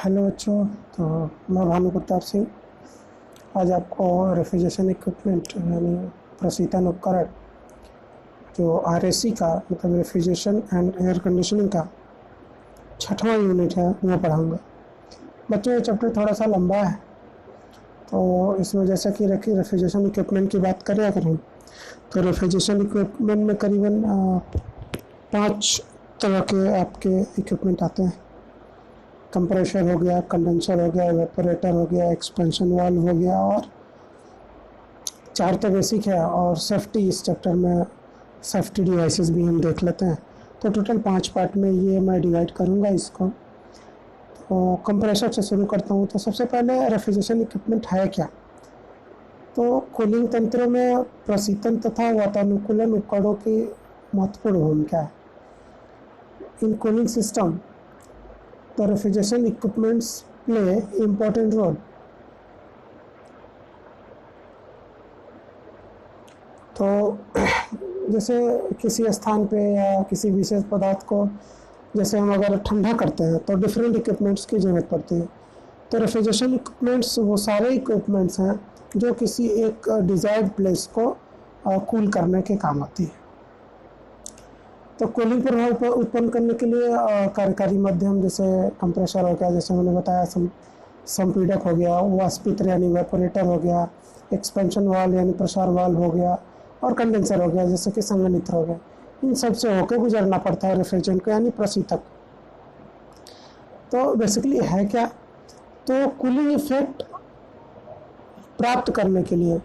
Hello बच्चों। तो मैं भानु प्रताप सिंह आज आपको रेफ्रिजरेशन इक्विपमेंट यानी प्रशीतन उपकरण जो आरएसी का मतलब रेफ्रिजरेशन एंड एयर कंडीशनिंग का 6वां यूनिट है वो पढ़ाऊँगा। बच्चों ये चैप्टर थोड़ा सा लंबा है, तो इसमें जैसा कि रेफ्रिजरेशन इक्विपमेंट की बात करें अगर हम, तो रेफ्रिजरेशन इक्विपमेंट में करीबन 5 तरह के आपके इक्विपमेंट आते हैं। कंप्रेसर हो गया, कंडेंसर हो गया, एवेपोरेटर हो गया, एक्सपेंशन वाल्व हो गया, और 4 तो बेसिक है, और सेफ्टी इस चैप्टर में सेफ्टी डिवाइसेस भी हम देख लेते हैं। तो टोटल 5 पार्ट में ये मैं डिवाइड करूँगा इसको। तो कंप्रेसर से शुरू करता हूँ। तो सबसे पहले रेफ्रिजरेशन इक्विपमेंट है क्या? तो कूलिंग तंत्रों में प्रशीतन तथा वातानुकूलन उपकरणों की महत्वपूर्ण भूमिका है। In cooling system the refrigeration equipments play important role. तो जैसे किसी स्थान पे या किसी विशेष पदार्थ को जैसे हम अगर ठंडा करते हैं तो डिफरेंट इक्विपमेंट्स की ज़रूरत पड़ती है। तो रेफ्रिजरेशन इक्विपमेंट्स वो सारे इक्विपमेंट्स हैं जो किसी एक डिज़ायर्ड प्लेस को कूल करने के काम आती है। तो कूलिंग प्रभाव उत्पन्न करने के लिए कार्यकारी माध्यम जैसे कंप्रेसर हो गया, जैसे मैंने बताया, संपीड़क हो गया, वाष्पित्र यानी वेपोरेटर हो गया, एक्सपेंशन वाल्व यानी प्रसार वाल्व हो गया, और कंडेंसर हो गया जैसे कि संघनित्र हो गया। इन सब से होकर गुजरना पड़ता है रेफ्रिजरेंट को यानी प्रशीतक। तो बेसिकली है क्या? तो कूलिंग इफेक्ट प्राप्त करने के लिए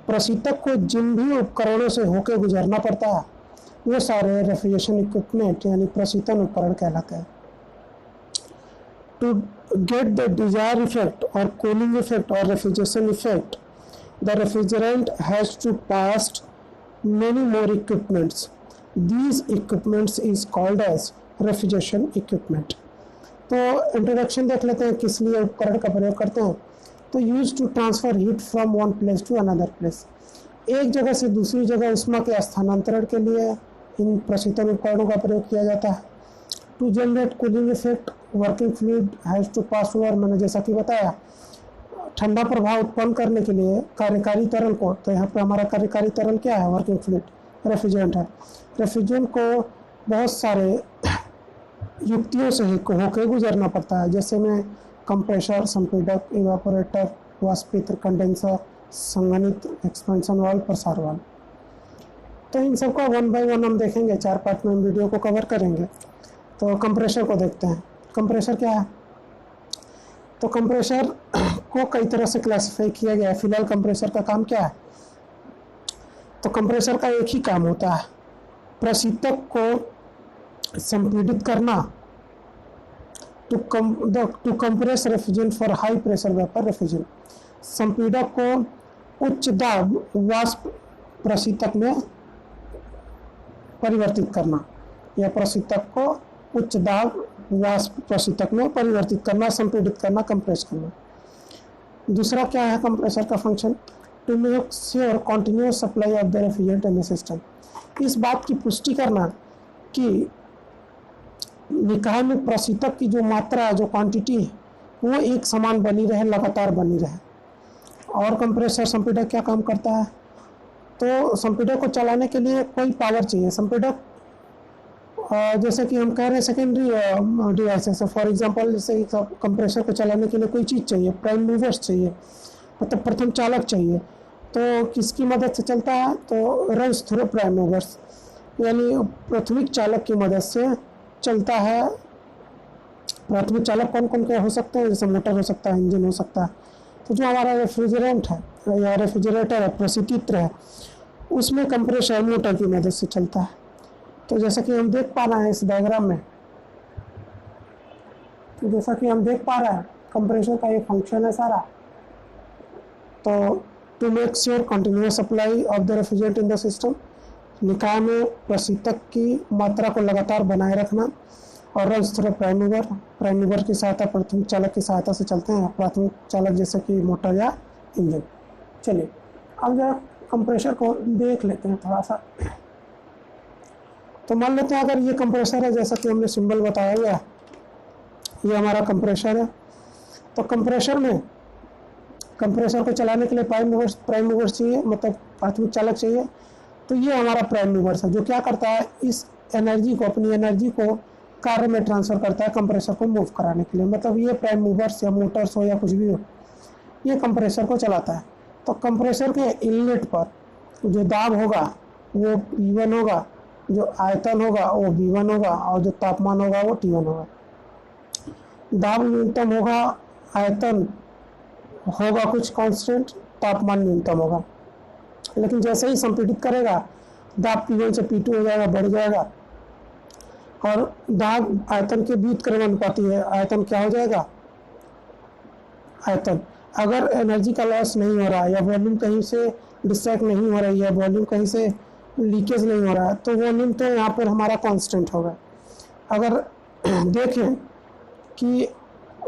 प्रशीतक को जिन भी उपकरणों से होकर गुजरना पड़ता है वो सारे रेफ्रिजरेशन इक्विपमेंट यानी प्रशीतन उपकरण कहलाते हैं। To get the desire effect और कूलिंग इफेक्ट और refrigeration effect the refrigerant has to pass many more equipments. These equipments is called as refrigeration equipment. तो इंट्रोडक्शन देख लेते हैं किस लिए उपकरण का प्रयोग करते हैं। तो use to transfer heat from one place to another place. एक जगह से दूसरी जगह उष्मा के स्थानांतरण के लिए इन प्रशीतन उपकरणों का प्रयोग किया जाता है। To generate cooling effect working fluid has to pass over, मैंने जैसा कि बताया, ठंडा प्रभाव उत्पन्न करने के लिए कार्यकारी तरल को, तो यहाँ पे हमारा कार्यकारी तरल क्या है? वर्किंग फ्लूइड, रेफ्रिजरेंट है। रेफ्रिजरेंट को बहुत सारे युक्तियों से होकर गुजरना पड़ता है, जैसे में कंप्रेसर, संपीड़क, इवापोरेटर, वाष्पित्र, कंडेंसर, संघनित्र, एक्सपेंशन वाल्व, प्रसार वाल्व। तो इन सबका 1 बाय 1 हम देखेंगे। 4 पार्ट में हम वीडियो को कवर करेंगे। तो कंप्रेसर को देखते हैं। कंप्रेसर क्या है? तो कंप्रेसर को कई तरह से क्लासिफाई किया गया है। फिलहाल कंप्रेसर का काम क्या है? तो कंप्रेसर का एक ही काम होता है, प्रशीतक को संपीड़ित करना, to compress refrigerant for high pressure vapour refrigerant. संपीड़क को उच्च दाब वाष्प प्रशीतक में परिवर्तित करना, या प्रशीतक को उच्च दाब वाष्प प्रशीतक में परिवर्तित करना, संपीड़ित करना, कंप्रेस करना। दूसरा क्या है कंप्रेसर का function? To make sure continuous supply of the refrigerant in the system. इस बात की पुष्टि करना कि निकाय में प्रशीतक की जो मात्रा है, जो क्वांटिटी है, वो एक समान बनी रहे, लगातार बनी रहे। और कंप्रेसर संपीड़क क्या काम करता है? तो संपीड़क को चलाने के लिए कोई पावर चाहिए। संपीड़क जैसे कि हम कह रहे हैं सेकेंडरी डिवाइसेस है। फॉर एग्जांपल जैसे कंप्रेसर को चलाने के लिए कोई चीज़ चाहिए, प्राइम मूवर्स चाहिए, मतलब प्रथम चालक चाहिए। तो किसकी मदद से चलता है? तो रन्स थ्रू प्राइम मूवर्स यानी प्राथमिक चालक की मदद से चलता है। प्राथमिक चालक कौन कौन के हो सकते हैं? जैसे मोटर हो सकता है, इंजन हो सकता है। तो जो हमारा रेफ्रिजरेंट है या रेफ्रिजरेटर है, प्रशीतित्र है, उसमें कंप्रेसर मोटर की मदद से चलता है। तो जैसा कि हम देख पा रहे हैं इस डायग्राम में, तो जैसा कि हम देख पा रहे हैं कंप्रेसर का ये फंक्शन है सारा। तो to make sure continuous supply of the refrigerant in the system, निकाय में प्रशीतक की मात्रा को लगातार बनाए रखना, और रन्स थ्रू प्राइम मूवर की सहायता, प्राथमिक चालक की सहायता से चलते हैं। प्राथमिक चालक जैसे कि मोटर या इंजन। चलिए अब जरा कंप्रेसर को देख लेते हैं थोड़ा सा। तो मान लेते हैं अगर ये कंप्रेसर है, जैसा कि हमने सिंबल बताया हुआ है, ये हमारा कंप्रेसर है। तो कंप्रेसर को चलाने के लिए प्राइम मूवर्स चाहिए, मतलब प्राथमिक चालक चाहिए। तो ये हमारा प्राइम मूवर्स है जो क्या करता है, इस एनर्जी को, अपनी एनर्जी को कार्य में ट्रांसफर करता है कंप्रेसर को मूव कराने के लिए। मतलब ये प्राइम मूवर्स या मोटर्स हो या कुछ भी हो, ये कंप्रेसर को चलाता है। तो कंप्रेसर के इनलेट पर जो दाब होगा वो P1 होगा, जो आयतन होगा वो V1 होगा, और जो तापमान होगा वो T1 होगा। दाब न्यूनतम होगा, आयतन होगा कुछ कांस्टेंट, तापमान न्यूनतम होगा। लेकिन जैसे ही संपीड़ित करेगा, दाब P1 से P2 हो जाएगा, बढ़ जाएगा, और दाब आयतन के बीच क्रमानुपाती है। आयतन क्या हो जाएगा, आयतन अगर एनर्जी का लॉस नहीं हो रहा है, या वॉल्यूम कहीं से डिस्ट्रैक्ट नहीं हो रही है, वॉल्यूम कहीं से लीकेज नहीं हो रहा है, तो वॉल्यूम तो यहाँ पर हमारा कांस्टेंट होगा। अगर देखें कि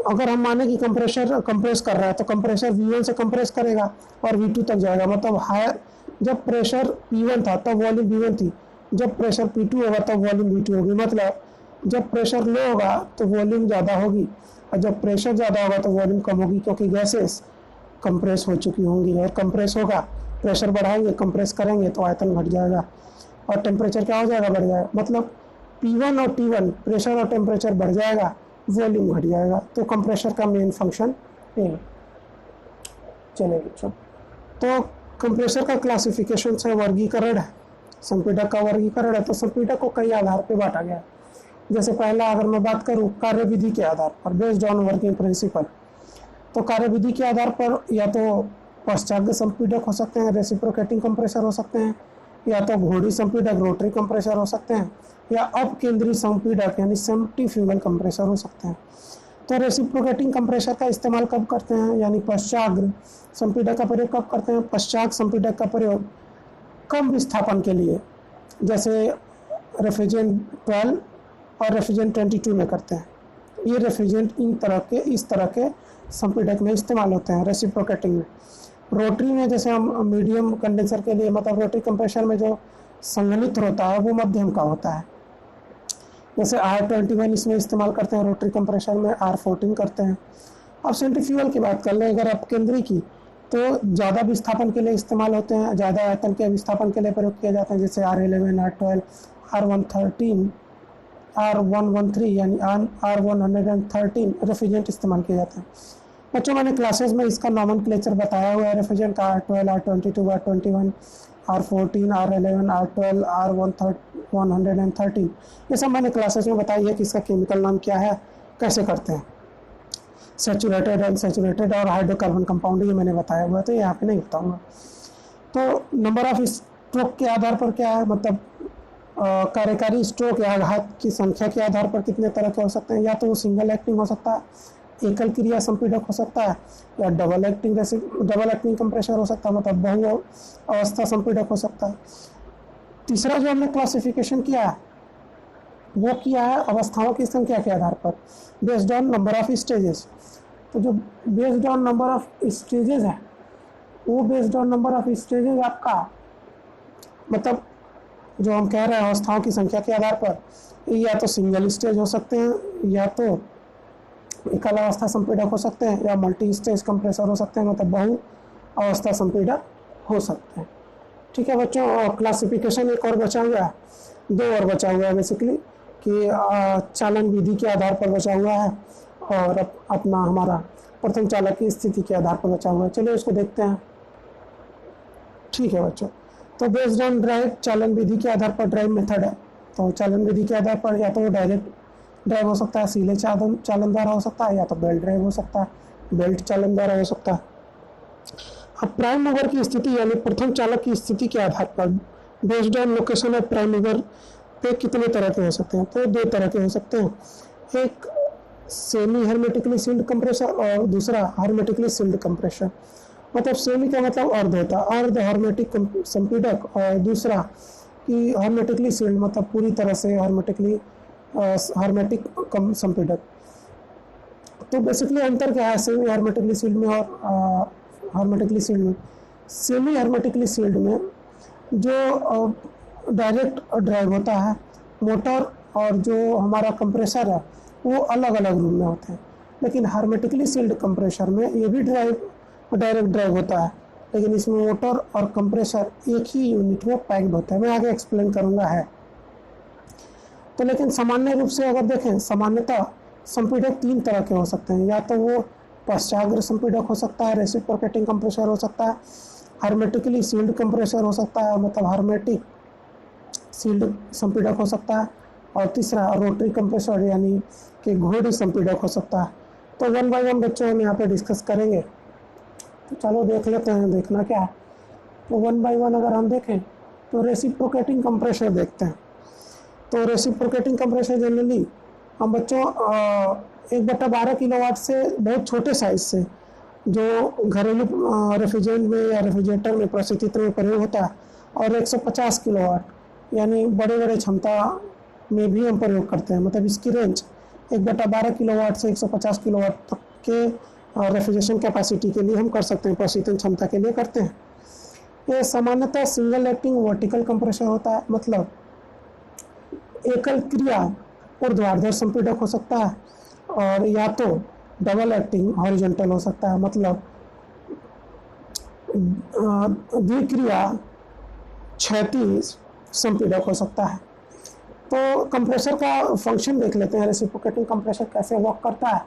अगर हम माने कि कंप्रेसर कंप्रेस कर रहा है, तो कंप्रेसर V1 से कंप्रेस करेगा और V2 तक जाएगा। मतलब हायर, जब प्रेशर P1 था तब वॉल्यूम V1 थी, जब प्रेशर P2 होगा तब वॉल्यूम V2 होगी। मतलब जब प्रेशर लो होगा तो वॉल्यूम ज़्यादा होगी, और जब प्रेशर ज़्यादा होगा तो वॉल्यूम कम होगी, क्योंकि गैसेस कंप्रेस हो चुकी होंगी। और कंप्रेस होगा, प्रेशर बढ़ाएंगे, कंप्रेस करेंगे तो आयतन घट जाएगा और टेम्परेचर क्या हो जाएगा, बढ़ जाएगा। मतलब P1 और T1 प्रेशर और टेम्परेचर बढ़ जाएगा, वॉल्यूम घट जाएगा। तो कंप्रेसर का मेन फंक्शन ये। चलिए, तो कंप्रेसर का क्लासिफिकेशन से वर्गीकरण है, संपीड़क का वर्गीकरण है। तो संपीड़क को कई आधार पर बांटा गया है। जैसे पहला अगर मैं बात करूँ कार्यविधि के आधार पर, बेस्ड ऑन वर्किंग प्रिंसिपल, तो कार्यविधि के आधार पर या तो पश्चाग्र संपीड़क हो सकते हैं, रेसिप्रोकेटिंग कंप्रेसर हो सकते हैं, या तो घोड़ी संपीड़क रोटरी कंप्रेसर हो सकते हैं, या अपकेंद्री संपीड़क यानी सेंट्रीफ्यूगल कंप्रेसर हो सकते हैं। तो रेसिप्रोकेटिंग कंप्रेसर का इस्तेमाल कब करते हैं, यानी पश्चाग्र संपीड़क का प्रयोग कब करते हैं? पश्चात संपीड़क का प्रयोग कम विस्थापन के लिए, जैसे रेफ्रिजरेंट 12 और रेफ्रिजरेंट 22 में करते हैं। ये रेफ्रिजरेंट इस तरह के संपीड़क में इस्तेमाल होते हैं, रेसिप्रोकेटिंग में। रोटरी में जैसे हम मीडियम कंडेंसर के लिए, मतलब रोटरी कंप्रेसर में जो संघनित्र होता है वो मध्यम का होता है। जैसे R21 इसमें इस्तेमाल करते हैं रोटरी कंप्रेसर में, R14 करते हैं। अब सेंट्रीफ्यूगल की बात कर लें अगर अपकेंद्री की, तो ज़्यादा विस्थापन के लिए इस्तेमाल होते हैं, ज़्यादा आयतन के विस्थापन के लिए प्रयोग किए जाते हैं, जैसे R11, R12, R113, R113 यानी R113 रेफ्रिजरेंट इस्तेमाल किए जाते हैं। बच्चों, मैंने क्लासेस में इसका नॉमेनक्लेचर बताया हुआ है रेफ्रिजरेंट का, R12, R22, R21, R14, R11, R12, R113, ये सब मैंने क्लासेस में बताई है कि इसका केमिकल नाम क्या है, कैसे करते हैं। सैचुरेटेड, अनसैचुरेटेड और हाइड्रोकार्बन कंपाउंड ये मैंने बताया हुआ है, तो यहाँ पे नहीं बताऊँगा। तो नंबर ऑफ स्ट्रोक के आधार पर क्या है, मतलब कार्यकारी स्ट्रोक या आघात की संख्या के आधार पर कितने तरह के हो सकते हैं। या तो वो सिंगल एक्टिंग हो सकता है, एकल क्रिया संपीड़क हो सकता है, या डबल एक्टिंग कंप्रेसर हो सकता है, मतलब बहु अवस्था संपीड़क हो सकता है। तीसरा जो हमने क्लासिफिकेशन किया है वो किया है अवस्थाओं की संख्या के आधार पर, based on number of stages. तो जो based on number of stages है, वो based on number of stages आपका, मतलब जो हम कह रहे हैं अवस्थाओं की संख्या के आधार पर, या तो सिंगल स्टेज हो सकते हैं, या तो एकल अवस्था संपीड़क हो सकते हैं, या मल्टी स्टेज कंप्रेसर हो सकते हैं, मतलब बहु अवस्था संपीड़क हो सकते हैं। ठीक है बच्चों, क्लासिफिकेशन एक और बचा हुआ है, दो और बचा हुआ है बेसिकली, कि चालन विधि के आधार पर बचा हुआ है, और अपना हमारा प्रथम चालक की स्थिति के आधार पर बचा हुआ है। चलिए उसको देखते हैं। ठीक है बच्चों, तो बेस्ड ऑन ड्राइव, चालन विधि के आधार पर ड्राइव मेथड है। तो चालन विधि के आधार पर या तो डायरेक्ट ड्राइव हो सकता है, सीधे चालन द्वारा हो सकता है, या तो बेल्ट ड्राइव हो सकता है, बेल्ट चालन द्वारा हो सकता है। अब प्राइम मूवर की स्थिति यानी प्रथम चालक की स्थिति के आधार पर based on location of prime mover पे कितने तरह के हो सकते हैं? तो दो तरह के हो सकते हैं, एक सेमी हर्मेटिकली सील्ड कंप्रेसर और दूसरा हर्मेटिकली सील्ड कंप्रेसर। मतलब सेमी का मतलब अर्ध होता है, अर्ध हर्मेटिक संपीड़क, और दूसरा कि हर्मेटिकली सील्ड मतलब पूरी तरह से हर्मेटिक संपीड़क। तो बेसिकली अंतर क्या है सेमी हर्मेटिकली सील्ड में और हर्मेटिकली सील्ड में? सेमी हर्मेटिकली सील्ड में जो डायरेक्ट ड्राइव होता है, मोटर और जो हमारा कंप्रेसर है वो अलग अलग रूम में होते हैं। लेकिन हार्मेटिकली सील्ड कंप्रेसर में ये भी डायरेक्ट ड्राइव होता है, लेकिन इसमें मोटर और कंप्रेसर एक ही यूनिट में पैक्ड होता है। मैं आगे एक्सप्लेन करूँगा है। तो लेकिन सामान्य रूप से अगर देखें, सामान्यतः संपीड़क 3 तरह के हो सकते हैं। या तो वो पश्चाग्र संपीड़क हो सकता है, रेसिप्रोकेटिंग कंप्रेसर हो सकता है, हार्मेटिकली सील्ड कंप्रेसर हो सकता है, मतलब हार्मेटिक सील्ड संपीड़क हो सकता है, और तीसरा रोटरी कंप्रेसर यानी कि घोड़ी संपीड़क हो सकता है। तो 1 बाय 1 बच्चों हम यहाँ पे डिस्कस करेंगे। तो चलो देख लेते हैं, देखना क्या है। तो 1 बाय 1 अगर हम देखें तो रेसिप्रोकेटिंग कंप्रेसर देखते हैं। तो रेसिप्रोकेटिंग कंप्रेसर जनरली हम बच्चों 1/12 किलोवाट से बहुत छोटे साइज से जो घरेलू रेफ्रिजरेंट में या रेफ्रिजरेटर में परिस्थिति में प्रयोग होता है, और 150 किलोवाट यानी बड़े बड़े क्षमता में भी हम प्रयोग करते हैं। मतलब इसकी रेंज 1/12 किलोवाट से 150 किलोवाट तक के रेफ्रिजरेशन कैपेसिटी के लिए हम कर सकते हैं, प्रशीतन क्षमता के लिए करते हैं। ये सामान्यतः सिंगल एक्टिंग वर्टिकल कंप्रेसर होता है, मतलब एकल क्रिया ऊर्ध्वाधर संपीड़क हो सकता है, और या तो डबल एक्टिंग हॉरिजॉन्टल हो सकता है, मतलब द्विक्रिया क्षैतिज संपीड़क हो सकता है। तो कंप्रेसर का फंक्शन देख लेते हैं, रेसिप्रोकेटिंग कंप्रेसर कैसे वर्क करता है।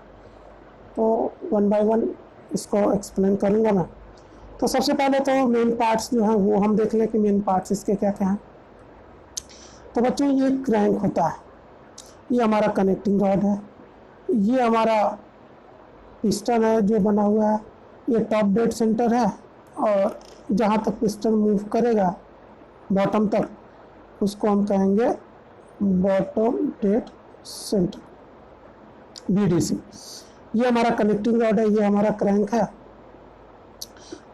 तो 1 बाय 1 इसको एक्सप्लेन करूँगा मैं। तो सबसे पहले तो मेन पार्ट्स जो हैं वो हम देख लें कि मेन पार्ट्स इसके क्या क्या हैं। तो बच्चों ये क्रैंक होता है, ये हमारा कनेक्टिंग रॉड है, ये हमारा पिस्टन है जो बना हुआ है, ये टॉप डेड सेंटर है, और जहाँ तक पिस्टन मूव करेगा बॉटम तक उसको हम कहेंगे बॉटम डेड सेंटर, BDC। ये हमारा कनेक्टिंग रॉड है, ये हमारा क्रैंक है,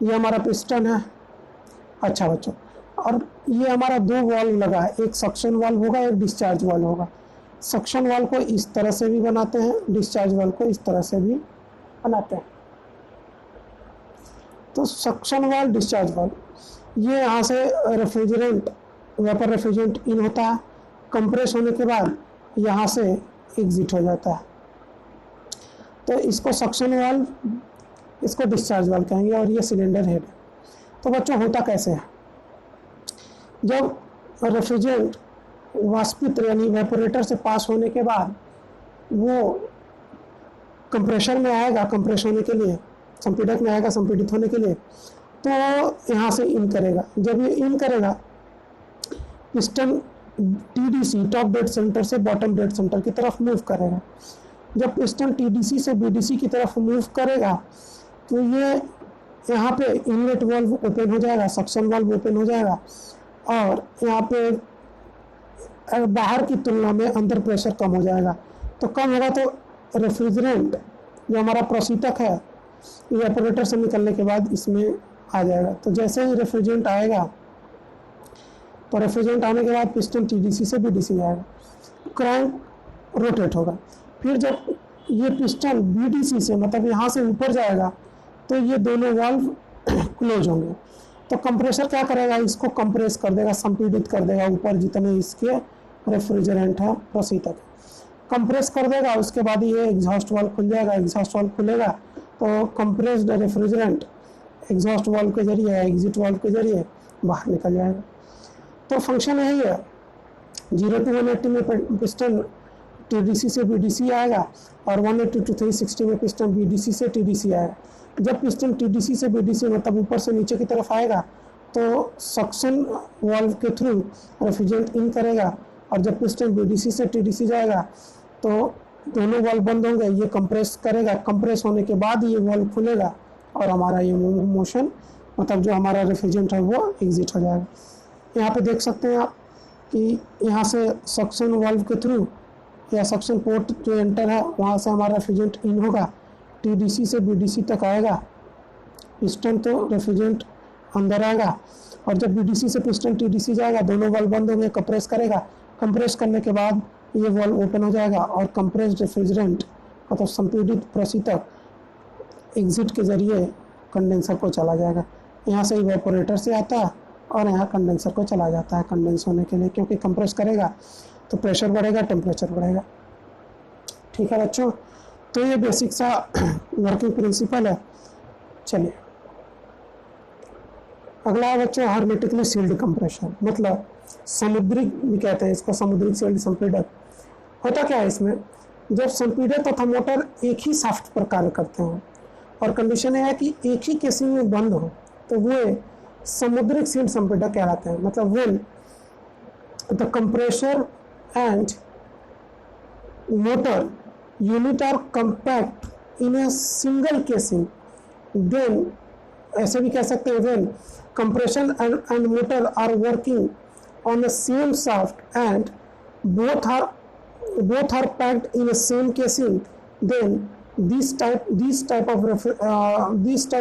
ये हमारा पिस्टन है। अच्छा बच्चों, और ये हमारा 2 वाल्व लगा है, एक सक्शन वाल्व होगा, एक डिस्चार्ज वाल्व होगा। सक्शन वाल्व को इस तरह से भी बनाते हैं, डिस्चार्ज वाल्व को इस तरह से भी बनाते हैं। तो सक्शन वाल्व, डिस्चार्ज वाल्व, ये यहाँ से रेफ्रिजरेंट, वेपर रेफ्रिजरेंट इन होता है, कंप्रेस होने के बाद यहाँ से एग्जिट हो जाता है। तो इसको सक्शन वाल्व, इसको डिस्चार्ज वाल्व कहेंगे, और ये सिलेंडर हेड है। तो बच्चों होता कैसे है, जब रेफ्रिजरेंट वाष्पित यानी वेपोरेटर से पास होने के बाद वो कंप्रेशर में आएगा, कंप्रेस होने के लिए, संपीड़क में आएगा संपीड़ित होने के लिए, तो यहाँ से इन करेगा। जब ये इन करेगा, piston TDC top dead centre से बॉटम डेड सेंटर की तरफ मूव करेगा। जब पिस्टन TDC से BDC की तरफ मूव करेगा तो ये यहाँ पे इनलेट वाल्व ओपन हो जाएगा, सक्शन वाल्व ओपन हो जाएगा, और यहाँ पे बाहर की तुलना में अंदर प्रेशर कम हो जाएगा। तो कम होगा तो रेफ्रिजरेंट जो हमारा प्रशीतक है इवेपोरेटर से निकलने के बाद इसमें आ जाएगा। तो जैसे ही रेफ्रिजरेंट आएगा, तो रेफ्रिजरेंट आने के बाद पिस्टन TDC से BDC आएगा, क्रैंक रोटेट होगा। फिर जब ये पिस्टन BDC से मतलब यहाँ से ऊपर जाएगा तो ये दोनों वाल्व क्लोज होंगे। तो कंप्रेसर क्या करेगा, इसको कंप्रेस कर देगा, संपीड़ित कर देगा, ऊपर जितने इसके रेफ्रिजरेंट है प्रशीतक कंप्रेस कर देगा। उसके बाद ये एग्जॉस्ट वाल्व खुल जाएगा, एग्जॉस्ट वाल्व खुलेगा तो कंप्रेस्ड रेफ्रिजरेंट एग्जॉस्ट वाल्व के जरिए, एग्जिट वाल्व के जरिए बाहर निकल जाएगा। तो फंक्शन यही है, 0 to 180 में पिस्टन TDC से BDC आएगा, और 180 to 360 में पिस्टन BDC से TDC आएगा। जब पिस्टन TDC से BDC मतलब ऊपर से नीचे की तरफ आएगा तो सक्शन वाल्व के थ्रू रेफ्रिजरेंट इन करेगा, और जब पिस्टन BDC से TDC जाएगा तो दोनों वाल्व बंद होंगे, ये कंप्रेस करेगा, कंप्रेस होने के बाद ये वाल्व खुलेगा और हमारा ये मोशन मतलब जो हमारा रेफ्रिजरेंट है वो एग्जिट हो जाएगा। यहाँ पे देख सकते हैं आप कि यहाँ से सक्शन वाल्व के थ्रू या सक्शन पोर्ट जो एंटर है वहाँ से हमारा रेफ्रिजरेंट इन होगा, TDC से BDC तक आएगा, पिस्टन तो रेफ्रिजरेंट अंदर आएगा, और जब BDC से पिस्टन TDC जाएगा दोनों वाल्व बंद होंगे, कंप्रेस करेगा, कंप्रेस करने के बाद ये वाल्व ओपन हो जाएगा और कंप्रेस्ड रेफ्रिजरेंट मतलब संपीड़ित प्रशीतक एग्जिट के जरिए कंडेंसर को चला जाएगा। यहाँ से इवेपोरेटर से आता है और यहाँ कंडेंसर को चला जाता है कंडेंस होने के लिए, क्योंकि कंप्रेस करेगा तो प्रेशर बढ़ेगा, टेम्परेचर बढ़ेगा। ठीक है बच्चों, तो ये बेसिक सा वर्किंग प्रिंसिपल है। चलिए अगला बच्चों हार्मेटिकली सील्ड कंप्रेशन, मतलब समुद्रिक भी कहते हैं इसको, समुद्रिक सील्ड संपीड़क। होता क्या है इसमें, जब संपीड़क तथा मोटर एक ही शाफ्ट पर कार्य करते हैं और कंडीशन है कि एक ही केसिंग में बंद हो, तो वो समुद्रिक सील्ड संपीड़क कहलाते हैं। मतलब when the compressor and motor unit are compact in a single casing, then ऐसे भी कह सकते हैं when compression and motor are working on the same shaft and both are packed in the same casing, then this type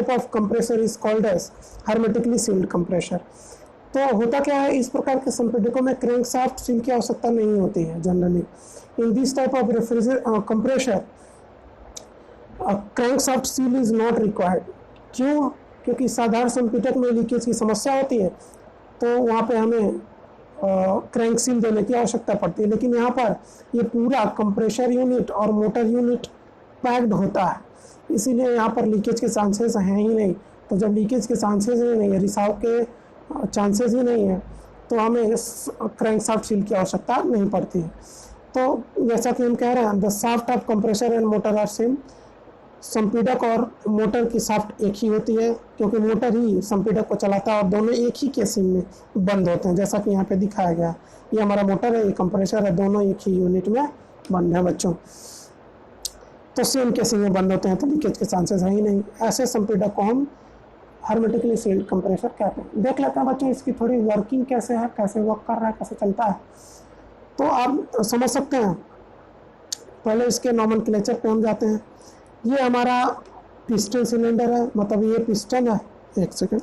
of compressor is called as hermetically sealed compressor। तो होता क्या है, इस प्रकार के संपीड़कों में क्रैंक शाफ्ट सील की आवश्यकता नहीं होती है generally. In this type of compressor crank shaft seal is not required. क्यों? क्योंकि साधारण संपीड़क में लीकेज की समस्या होती है, तो वहाँ पे हमें क्रैंक सील देने की आवश्यकता पड़ती है। लेकिन यहाँ पर ये पूरा कंप्रेसर यूनिट और मोटर यूनिट पैक्ड होता है, इसीलिए यहाँ पर लीकेज के चांसेस हैं ही नहीं। तो जब लीकेज के चांसेस ही नहीं है, रिसाव के चांसेस ही नहीं है, तो हमें क्रैंक शाफ्ट सील की आवश्यकता नहीं पड़ती है। तो जैसा कि हम कह रहे हैं, the shaft of compressor and motor are same. संपीड़क और मोटर की शाफ्ट एक ही होती है, क्योंकि मोटर ही संपीड़क को चलाता है और दोनों एक ही केसिंग में बंद होते हैं, जैसा कि यहाँ पे दिखाया गया। ये हमारा मोटर है, ये कंप्रेसर है, दोनों एक ही यूनिट में बंद है बच्चों। तो सेम केसिंग में बंद होते हैं, तो लीकेज के चांसेस है ही नहीं। ऐसे संपीड़क को हम हर्मेटिकली सील्ड कंप्रेसर कहते हैं। देख लेते हैं बच्चों इसकी थोड़ी वर्किंग कैसे है, कैसे वर्क कर रहा है, कैसे चलता है, तो आप समझ सकते हैं। पहले इसके नॉमेनक्लेचर पे हम जाते हैं। ये हमारा पिस्टन सिलेंडर है, मतलब ये पिस्टन है, एक सेकेंड,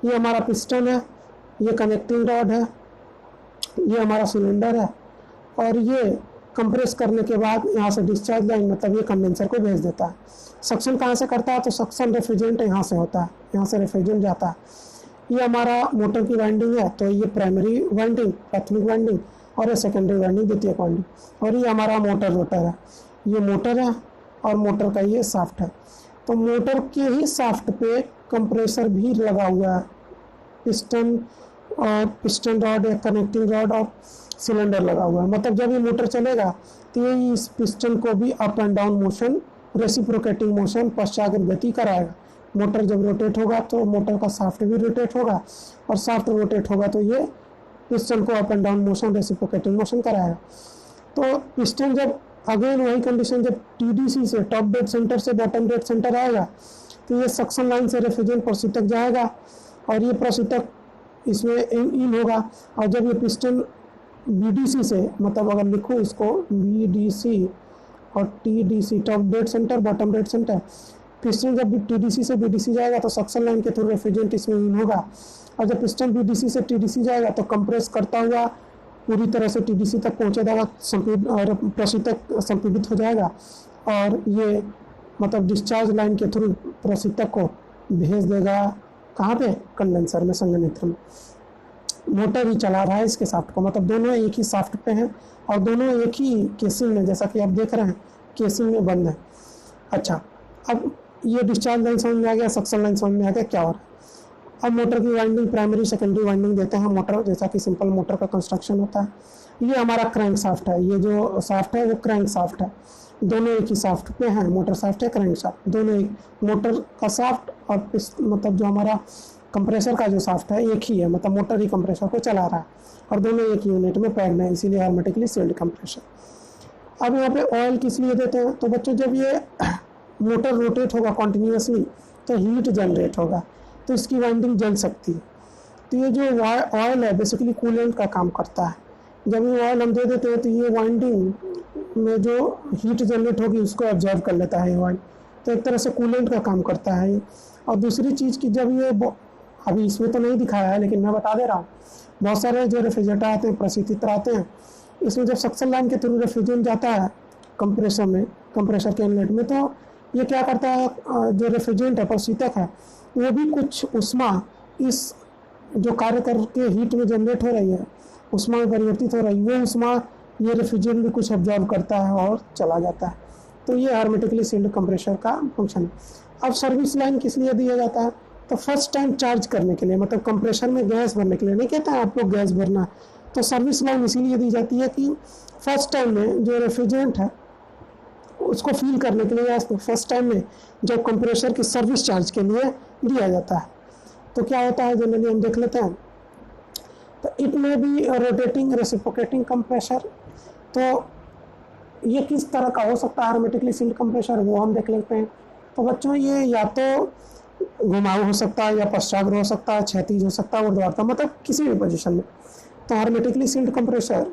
ये हमारा पिस्टन है, ये कनेक्टिंग रॉड है, ये हमारा सिलेंडर है, और ये कंप्रेस करने के बाद यहाँ से डिस्चार्ज लाइन, मतलब ये कंडेंसर को भेज देता है। सक्शन कहाँ से करता है, तो सक्शन रेफ्रिजरेंट यहाँ से होता है, यहाँ से रेफ्रिजरेंट जाता है। ये हमारा मोटर की वाइंडिंग है, तो ये प्राइमरी वाइंडिंग, प्राथमिक वाइंडिंग, और ये सेकेंडरी वाइंडिंग, द्वितीयक वाइंडिंग। और ये हमारा मोटर रोटर है, ये मोटर है और मोटर का ये शाफ्ट है। तो मोटर के ही शाफ्ट पे कंप्रेसर भी लगा हुआ है, पिस्टन और पिस्टन रॉड या कनेक्टिंग रॉड और सिलेंडर लगा हुआ है। मतलब जब ये मोटर चलेगा तो ये इस पिस्टन को भी up and down motion, reciprocating motion, पश्चात गति कराएगा। मोटर जब रोटेट होगा तो मोटर का शाफ्ट भी रोटेट होगा, और शाफ्ट रोटेट होगा तो ये पिस्टन को up and down motion, reciprocating motion कराएगा। तो पिस्टन जब, अगेन वही कंडीशन, जब टीडीसी से, टॉप डेड सेंटर से बॉटम डेड सेंटर आएगा, तो ये सक्शन लाइन से रेफ्रिजरेंट प्रोसीतक जाएगा, और ये प्रोसीतक इसमें इन होगा। और जब ये पिस्टन बीडीसी से, मतलब अगर लिखूँ इसको बीडीसी और TDC, top dead centre, bottom dead centre, piston जब टीडीसी से बीडीसी जाएगा तो सक्शन लाइन के थ्रू रेफ्रिजरेंट इसमें इन होगा। और जब पिस्टन बीडीसी से टीडीसी जाएगा तो कंप्रेस करता हुआ पूरी तरह से टीडीसी तक पहुंचेगा, प्रोसीतक संपीड़ित हो जाएगा, और ये मतलब डिस्चार्ज लाइन के थ्रू प्रोसीतक को भेज देगा कहाँ पे, कंडेंसर में, संघनित्र में। मोटर ही चला रहा है इसके शाफ्ट को, मतलब दोनों एक ही शाफ्ट पे हैं और दोनों एक ही केसिंग में, जैसा कि आप देख रहे हैं, केसिंग में बंद है। अच्छा, अब ये डिस्चार्ज लाइन समझ में आ गया, सक्शन लाइन समझ में आ गया क्या हो रहा है। अब मोटर की वाइंडिंग, प्राइमरी सेकेंडरी वाइंडिंग देते हैं मोटर, जैसा कि सिंपल मोटर का कंस्ट्रक्शन होता है। ये हमारा क्रैंक शाफ्ट है, ये जो शाफ्ट है वो क्रैंक शाफ्ट है, दोनों एक ही शाफ्ट पे हैं, मोटर शाफ्ट है, क्रैंक शाफ्ट, दोनों एक। मोटर का शाफ्ट और मतलब जो हमारा कंप्रेसर का जो शाफ्ट है एक ही है, मतलब मोटर ही कंप्रेसर को चला रहा है, और दोनों एक यूनिट में पैक्ड है, इसीलिए हर्मेटिकली सील्ड कंप्रेसर। अब यहाँ पे ऑयल किस लिए देते हैं, तो बच्चों जब ये मोटर रोटेट होगा कॉन्टिन्यूसली तो हीट जनरेट होगा, तो इसकी वाइंडिंग जल सकती है। तो ये जो ऑयल है बेसिकली कूलेंट का काम करता है। जब ये ऑयल हम दे देते हैं तो ये वाइंडिंग में जो हीट जनरेट होगी उसको ऑब्जर्व कर लेता है ये ऑयल, तो एक तरह से कूलेंट का काम करता है। और दूसरी चीज़ की, जब ये अभी इसमें तो नहीं दिखाया है लेकिन मैं बता दे रहा हूँ, बहुत सारे जो रेफ्रिजरेटर आते हैं, प्रशीतित आते हैं, इसमें जब सक्शन लाइन के थ्रू रेफ्रिजरेंट जाता है कंप्रेसर में, कंप्रेसर के इनलेट में, तो ये क्या करता है, जो रेफ्रिजरेंट है, प्रशीतक है, वो भी कुछ उष्मा इस जो कार्य करके हीट में जनरेट हो रही है, उष्मा में परिवर्तित हो रही है, वो उष्मा ये रेफ्रिजरेंट भी कुछ ऑब्जर्व करता है और चला जाता है। तो ये hermetically सील्ड कंप्रेसर का फंक्शन है। अब सर्विस लाइन किस लिए दिया जाता है? तो फर्स्ट टाइम चार्ज करने के लिए, मतलब कंप्रेसर में गैस भरने के लिए। नहीं कहते हैं आप लोग गैस भरना, तो सर्विस लाइन इसीलिए दी जाती है कि फर्स्ट टाइम में जो रेफ्रिजरेंट है उसको फील करने के लिए, या फर्स्ट टाइम में जो कंप्रेसर की सर्विस चार्ज के लिए दिया जाता है। तो क्या होता है जनरली हम देख लेते हैं। तो इट में भी रोटेटिंग रेसिप्रोकेटिंग कंप्रेसर, तो ये किस तरह का हो सकता है hermetically सील्ड कंप्रेसर, वो हम देख लेते हैं। तो बच्चों ये या तो घुमाऊ हो सकता है, या पश्चाग्र हो सकता है, क्षैतिज हो सकता है, ऊर्ध्वाधर, मतलब किसी भी पोजीशन में। तो hermetically सील्ड कंप्रेसर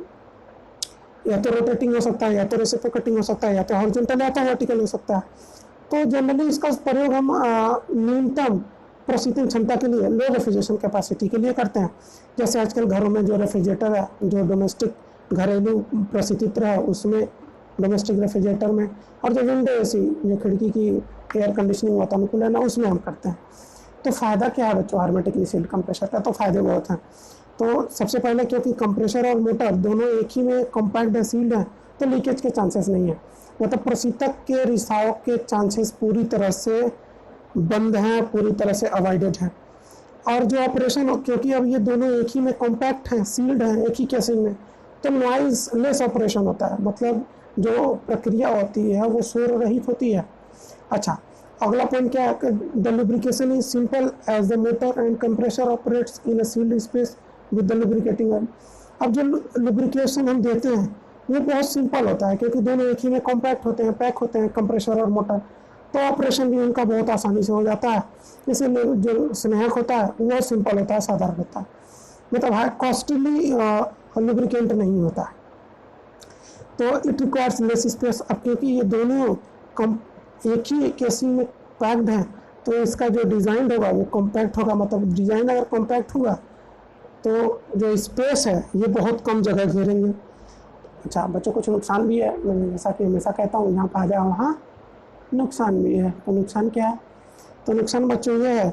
या तो रोटेटिंग हो सकता है, या तो रेसिप्रोकेटिंग हो सकता है, या तो हॉरिजॉन्टल या तो वर्टिकल हो सकता है। तो जनरली इसका प्रयोग हम न्यूनतम प्रशीतन क्षमता के लिए, लो रेफ्रिजरेशन कैपेसिटी के लिए करते हैं। जैसे आजकल घरों में जो रेफ्रिजरेटर है, जो डोमेस्टिक घरेलू प्रशीतित्र है उसमें, डोमेस्टिक रेफ्रिजरेटर में, और जो विंडो एसी जो खिड़की की एयर कंडीशनिंग वातानुकूलन है उसमें हम करते हैं। तो फ़ायदा क्या है बच्चों hermetically सील्ड कंप्रेसर का? तो फ़ायदे बहुत हैं। तो सबसे पहले क्योंकि कंप्रेसर और मोटर दोनों एक ही में कॉम्पैक्ट है, सील्ड है, तो लीकेज के चांसेस नहीं है, मतलब प्रशीतक के रिसाव के चांसेस पूरी तरह से बंद हैं, पूरी तरह से अवॉइडेड हैं। और जो ऑपरेशन, क्योंकि अब ये दोनों एक ही में कॉम्पैक्ट हैं, सील्ड हैं, एक ही केसिंग में, तो नॉइज लेस ऑपरेशन होता है, मतलब जो प्रक्रिया होती है वो शोर रहित होती है। अच्छा, अगला पॉइंट क्या है? The lubrication is simple as the motor and compressor operates in a sealed space with the lubricating oil. अब जो लुब्रिकेशन हम देते हैं वो बहुत सिंपल होता है, क्योंकि दोनों एक ही में कॉम्पैक्ट होते हैं, पैक होते हैं, कंप्रेसर और मोटर, तो ऑपरेशन भी उनका बहुत आसानी से हो जाता है। इसलिए जो स्नेहक होता है वो सिंपल होता है, साधारण होता है, मतलब हाई कॉस्टली लुब्रिकेंट नहीं होता है। तो इट रिक्वायर्स लेस स्पेस। अब क्योंकि ये दोनों एक ही केसिंग में पैक्ड हैं, तो इसका जो डिज़ाइन होगा वो कॉम्पैक्ट होगा, मतलब डिज़ाइन अगर कॉम्पैक्ट होगा तो जो स्पेस है ये बहुत कम जगह घेरेंगे। अच्छा बच्चों, कुछ नुकसान भी है, मैं जैसा कि हमेशा कहता हूँ, यहाँ पर आ जाओ वहाँ नुकसान भी है। तो नुकसान क्या है? तो नुकसान बच्चों ये है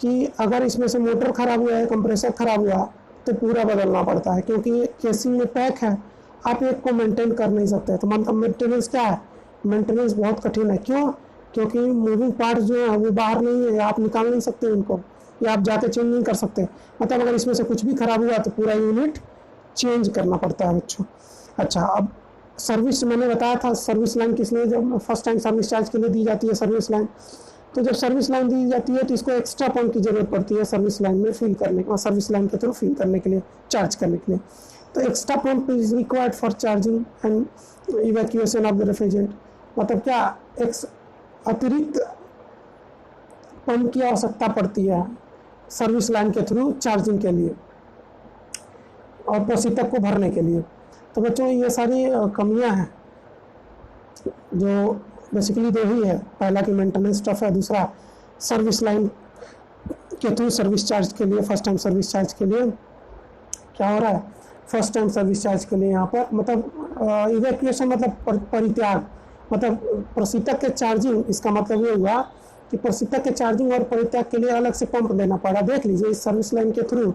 कि अगर इसमें से मोटर ख़राब हुआ है, कंप्रेसर ख़राब हुआ, तो पूरा बदलना पड़ता है, क्योंकि केसिंग में पैक है, आप एक को मेंटेन कर नहीं सकते। तो मतलब मेंटेनेंस क्या है? मेंटेनेंस बहुत कठिन है। क्यों? क्योंकि मूविंग पार्ट जो है वो बाहर नहीं है, आप निकाल नहीं सकते उनको, या आप जाके चेंज नहीं कर सकते। मतलब अगर इसमें से कुछ भी खराब हुआ तो पूरा यूनिट चेंज करना पड़ता है बच्चों। अच्छा, अब सर्विस मैंने बताया था, सर्विस लाइन किस लिए, जब फर्स्ट टाइम सर्विस चार्ज के लिए दी जाती है सर्विस लाइन। तो जब सर्विस लाइन दी जाती है तो इसको एक्स्ट्रा पंप की ज़रूरत पड़ती है सर्विस लाइन में फिल करने के, सर्विस लाइन के थ्रू फिल करने के लिए, चार्ज करने के लिए। तो extra pump is required for charging and evacuation of the refrigerant. मतलब क्या, एक अतिरिक्त पंप की आवश्यकता पड़ती है सर्विस लाइन के थ्रू चार्जिंग के लिए और प्रशीतक को भरने के लिए। तो बच्चों ये सारी कमियां हैं, जो बेसिकली दो ही है। पहला कि मेंटेनेंस स्टफ है, दूसरा सर्विस लाइन के थ्रू सर्विस चार्ज के लिए, फर्स्ट टाइम सर्विस चार्ज के लिए क्या हो रहा है, फर्स्ट टाइम सर्विस चार्ज के लिए यहाँ पर मतलब इवैक्यूएशन मतलब परित्याग, मतलब प्रशीतक के चार्जिंग, इसका मतलब ये हुआ कि प्रशीतक के चार्जिंग और परित्याग के लिए अलग से पंप देना पड़ा। देख लीजिए इस सर्विस लाइन के थ्रू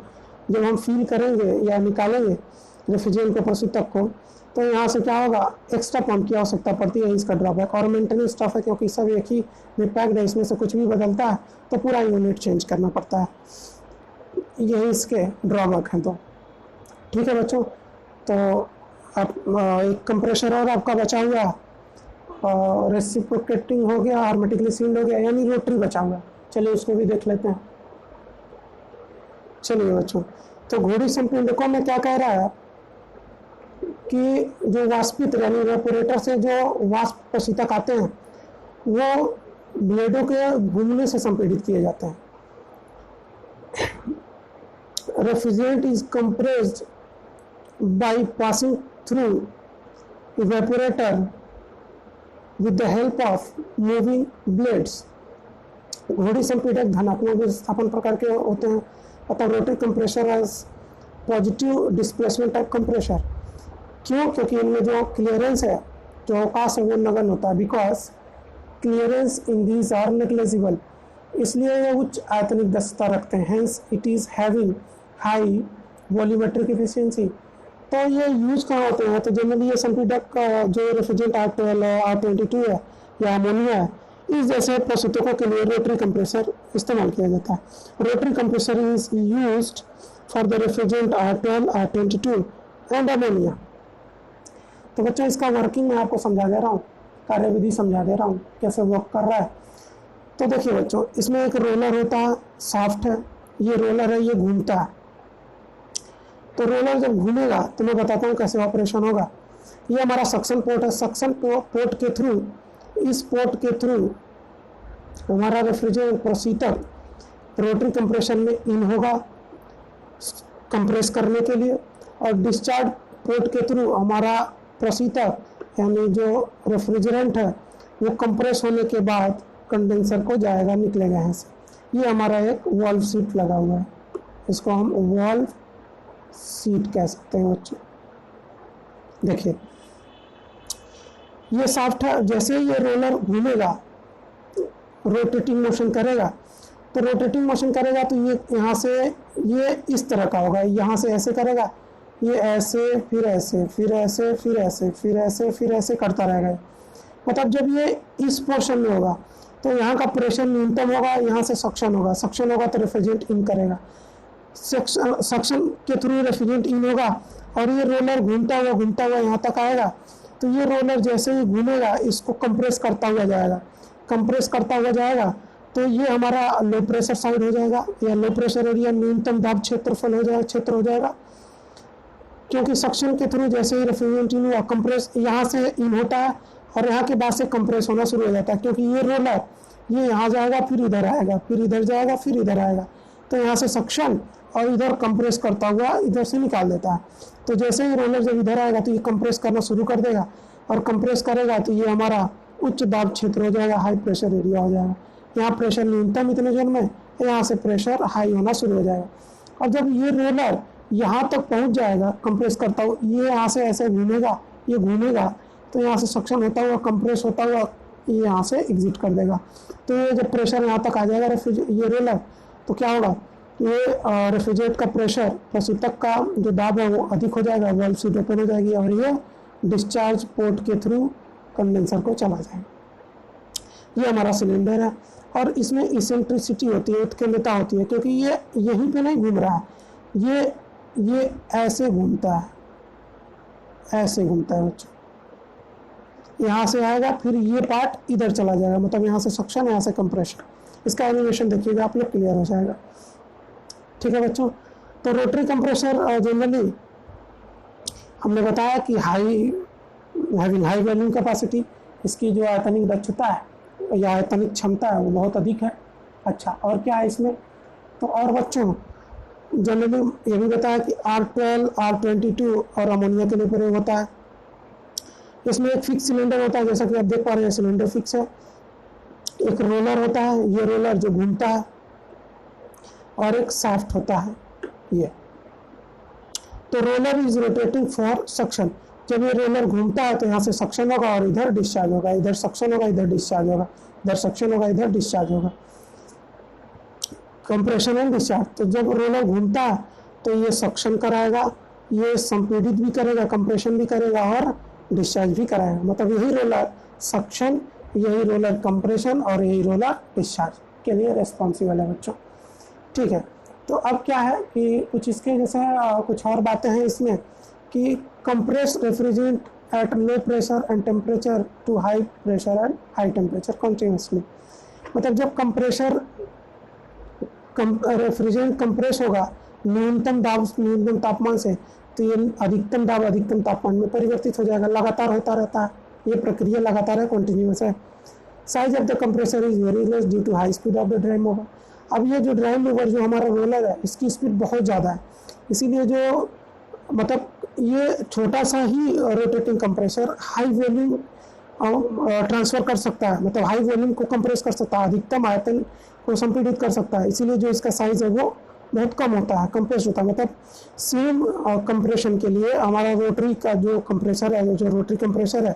जब हम फील करेंगे या निकालेंगे रेफ्रिजरेंट को, प्रशीतक को, तो यहाँ से क्या होगा, एक्स्ट्रा पंप की आवश्यकता पड़ती है, इसका ड्रॉबैक। और मेंटेनेंस स्टफ है, क्योंकि सब एक ही में पैक्ड है, इसमें से कुछ भी बदलता है तो पूरा यूनिट चेंज करना पड़ता है। यही इसके ड्रॉबैक हैं। तो ठीक है बच्चों, तो आप एक कंप्रेसर और आपका बचा हुआ, रेसिप्रोकेटिंग हो गया, hermetically सील्ड हो गया, यानी रोटरी बचा हुआ। चलिए उसको भी देख लेते हैं। चलिए बच्चों, तो घोड़ी संपीड़कों में क्या कह रहा है कि जो वाष्पित यानी इवेपोरेटर से जो वाष्प प्रशीतक आते हैं वो ब्लेडों के घूमने से संपीड़ित किए जाते हैं। Refrigerant is compressed by passing through evaporator with the help of moving blades। घोड़ी संपीड़क धनात्मक विस्थापन प्रकार के होते हैं, मतलब rotary compressor as positive displacement type compressor. क्यों? क्योंकि इनमें जो क्लियरेंस है, जो अवकाश है वो नगण्य होता है, because clearance in these are negligible, इसलिए ये उच्च आयतनिक दक्षता रखते हैं। Hence it is having high volumetric efficiency. तो ये यूज कहाँ होते हैं? तो जनरली ये संपीडक जो रेफ्रिजरेंट R12 है, R22 है या अमोनिया है, इस जैसे प्रसूतकों के लिए रोटरी कंप्रेसर इस्तेमाल किया जाता है। Rotary compressor is used for the refrigerant R12, R22 and ammonia. तो बच्चों इसका वर्किंग मैं आपको समझा दे रहा हूँ, कार्यविधि समझा दे रहा हूँ कैसे वर्क कर रहा है। तो देखिए बच्चों, इसमें एक रोलर होता है, शाफ्ट है, ये रोलर है, ये घूमता है। तो रोलर जब घूमेगा तो मैं बताता हूँ कैसे ऑपरेशन होगा। ये हमारा सक्शन पोर्ट है, सक्शन पोर्ट के थ्रू, इस पोर्ट के थ्रू हमारा रेफ्रिजरेंट प्रशीतक रोटरी कंप्रेशन में इन होगा कंप्रेस करने के लिए, और डिस्चार्ज पोर्ट के थ्रू हमारा प्रशीतक यानी जो रेफ्रिजरेंट है वो कंप्रेस होने के बाद कंडेंसर को जाएगा, निकलेगा यहाँ से। ये हमारा एक वाल्व सीट लगा हुआ है, इसको हम वाल्व सीट कह सकते हैं बच्चों। देखिए ये शाफ्ट है, जैसे ये रोलर घूमेगा, रोटेटिंग मोशन करेगा, तो रोटेटिंग मोशन करेगा तो ये यहाँ से ये इस तरह का होगा, यहाँ से ऐसे करेगा, ये ऐसे, फिर ऐसे, फिर ऐसे, फिर ऐसे, फिर ऐसे, फिर ऐसे करता रहेगा। मतलब जब ये इस पोर्शन में होगा तो यहाँ का प्रेशर न्यूनतम होगा, यहाँ से सक्शन होगा, सक्शन होगा तो रेफ्रिजरेंट इन करेगा, सक्शन के थ्रू रेफ्रिजरेंट इन होगा, और ये रोलर घूमता हुआ यहाँ तक आएगा। तो ये रोलर जैसे ही घूमेगा इसको कंप्रेस करता हुआ जाएगा, कंप्रेस करता हुआ जाएगा, तो ये हमारा लो प्रेशर साइड हो जाएगा, या लो प्रेशर एरिया न्यूनतम दाब क्षेत्रफल हो जाएगा, क्षेत्र हो जाएगा। क्योंकि सक्शन के थ्रू जैसे ही रेफ्रिजरेंट इन हुआ, कंप्रेस यहाँ से इन होता है और यहाँ के बाद से कंप्रेस होना शुरू हो जाता है, क्योंकि ये रोलर ये यहाँ जाएगा, फिर इधर आएगा, फिर इधर जाएगा, फिर इधर आएगा, तो यहाँ से सक्शन और इधर कंप्रेस करता हुआ इधर से निकाल देता है। तो जैसे ही रोलर जब इधर आएगा तो ये कंप्रेस करना शुरू कर देगा, और कंप्रेस करेगा तो ये हमारा उच्च दाब क्षेत्र हो जाएगा, हाई प्रेशर एरिया हो जाएगा। यहाँ प्रेशर न्यूनतम इतने जोन में, यहाँ से प्रेशर हाई होना शुरू हो जाएगा। और जब ये रोलर यहाँ तक पहुँच जाएगा कंप्रेस करता हुआ, ये यहाँ से ऐसे घूमेगा, ये घूमेगा, तो यहाँ से सक्शन होता हुआ कंप्रेस होता हुआ ये यहाँ से एग्जिट कर देगा। तो ये जब प्रेशर यहाँ तक आ जाएगा ये रोलर, तो क्या होगा, ये रेफ्रिजरेट का प्रेशर, प्रशीतक का जो दाब है वो अधिक हो जाएगा, वाल्व सीट ओपन हो जाएगी, और ये डिस्चार्ज पोर्ट के थ्रू कंडेंसर को चला जाएगा। ये हमारा सिलेंडर है, और इसमें इसेंट्रिसिटी होती है, उत्केंद्रता होती है, क्योंकि ये यहीं पे नहीं घूम रहा है, ये ऐसे घूमता है, ऐसे घूमता है बच्चों, यहाँ से आएगा, फिर ये पार्ट इधर चला जाएगा, मतलब यहाँ से सक्शन, यहाँ से कंप्रेशन। इसका एनिमेशन देखिएगा, आप लोग क्लियर हो जाएगा। ठीक है बच्चों, तो रोटरी कंप्रेसर जनरली हमने बताया कि हाई वॉल्यूम कैपेसिटी, इसकी जो आयतनिक दक्षता है या आयतनिक क्षमता है वो बहुत अधिक है। अच्छा, और क्या है इसमें? तो और बच्चों जनरली ये भी बताया कि R12, R22 और अमोनिया के लिए प्रयोग होता है। इसमें एक फिक्स सिलेंडर होता है, जैसा कि आप देख पा रहे हैं, सिलेंडर फिक्स है। एक रोलर होता है, ये रोलर जो घूमता है, और एक शाफ्ट होता है ये। तो roller is rotating for suction. जब ये रोलर घूमता है तो यहाँ से सक्शन होगा और इधर डिस्चार्ज होगा, इधर सक्शन होगा, इधर डिस्चार्ज होगा, इधर सक्शन होगा, इधर डिस्चार्ज होगा, कंप्रेशन एंड डिस्चार्ज। तो जब रोलर घूमता है तो ये सक्शन कराएगा, ये संपीड़ित भी करेगा, कंप्रेशन भी करेगा और डिस्चार्ज भी कराएगा। मतलब यही रोलर सक्शन, यही रोलर कंप्रेशन और यही रोलर डिस्चार्ज के लिए रेस्पॉन्सिबल है बच्चों। ठीक है, तो अब क्या है कि कुछ इसके जैसे कुछ और बातें हैं इसमें कि compress refrigerant at low pressure and temperature to high pressure and high temperature continuously. मतलब जब रेफ्रिजरेंट कंप्रेस होगा न्यूनतम दाब न्यूनतम तापमान से, तो ये अधिकतम दाब अधिकतम तापमान में परिवर्तित हो जाएगा, लगातार होता रहता है, ये प्रक्रिया लगातार है, कंटिन्यूस है। Size of the compressor is very less due to high speed of the drive mover. अब ये जो ड्राइव मूवर जो हमारा रोलर है इसकी स्पीड बहुत ज़्यादा है, इसीलिए जो मतलब ये छोटा सा ही rotating compressor high volume transfer कर सकता है, मतलब हाई वॉल्यूम को कंप्रेस कर सकता है, अधिकतम आयतन को संपीड़ित कर सकता है। इसीलिए जो इसका साइज़ है वो बहुत कम होता है, कंप्रेस होता है। मतलब सेम कंप्रेशन के लिए हमारा रोटरी का जो कंप्रेसर है, जो रोटरी कंप्रेसर है,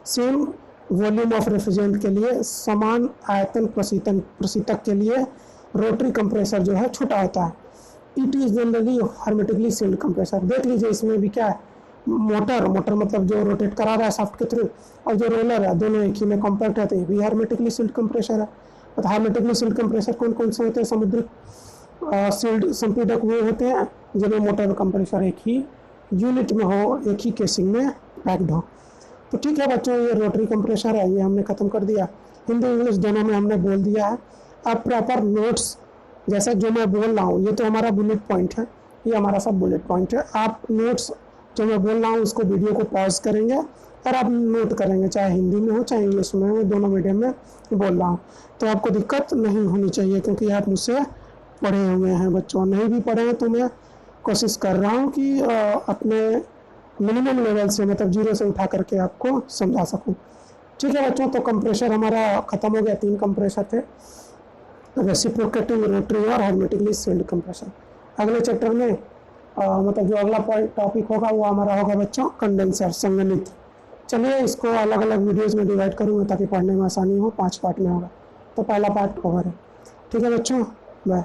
सेम वॉल्यूम ऑफ रेफ्रिजरेंट के लिए समान आयतन प्रशीतक के लिए रोटरी कंप्रेसर जो है छोटा होता है। It is generally hermetically sealed compressor. देख लीजिए इसमें भी क्या है मोटर मोटर मतलब जो रोटेट करा रहा है शाफ्ट के थ्रू, और जो रोलर है दोनों एक ही में कॉम्पैक्ट है, तो ये भी हार्मेटिकली सील्ड कंप्रेसर है। तो हार्मेटिकली सील्ड कंप्रेसर कौन कौन से होते हैं? समुद्री सील्ड संपीड़क वो होते हैं जिनमें मोटर और कंप्रेसर एक ही यूनिट में हो, एक ही केसिंग में पैक्ड हो। तो ठीक है बच्चों, ये रोटरी कंप्रेसर है, ये हमने ख़त्म कर दिया। हिंदी इंग्लिश दोनों में हमने बोल दिया है। अब प्रॉपर नोट्स जैसा जो मैं बोल रहा हूँ, ये तो हमारा बुलेट पॉइंट है, ये हमारा सब बुलेट पॉइंट है। आप नोट्स जो मैं बोल रहा हूँ उसको वीडियो को पॉज करेंगे और आप नोट करेंगे, चाहे हिंदी में हो चाहे इंग्लिश में हो, दोनों मीडियम में बोल रहा हूँ। तो आपको दिक्कत नहीं होनी चाहिए, क्योंकि आप मुझसे पढ़े हुए हैं बच्चों। नहीं भी पढ़े हैं तो मैं कोशिश कर रहा हूँ कि अपने मिनिमम लेवल से, मतलब 0 से उठा करके आपको समझा सकूँ। ठीक है बच्चों, तो कंप्रेसर हमारा ख़त्म हो गया। 3 कंप्रेसर थे, रेसिप्रोकेटिंग, रोटरी और हार्मेटिकली सील्ड कंप्रेसर। अगले चैप्टर में मतलब जो अगला टॉपिक होगा वो हमारा होगा बच्चों कंडेंसर, संघनित। चलिए इसको अलग अलग वीडियोज़ में डिवाइड करूँगा ताकि पढ़ने में आसानी हो। 5 पार्ट में होगा, तो पहला पार्ट ओवर है। ठीक है बच्चों, बाय।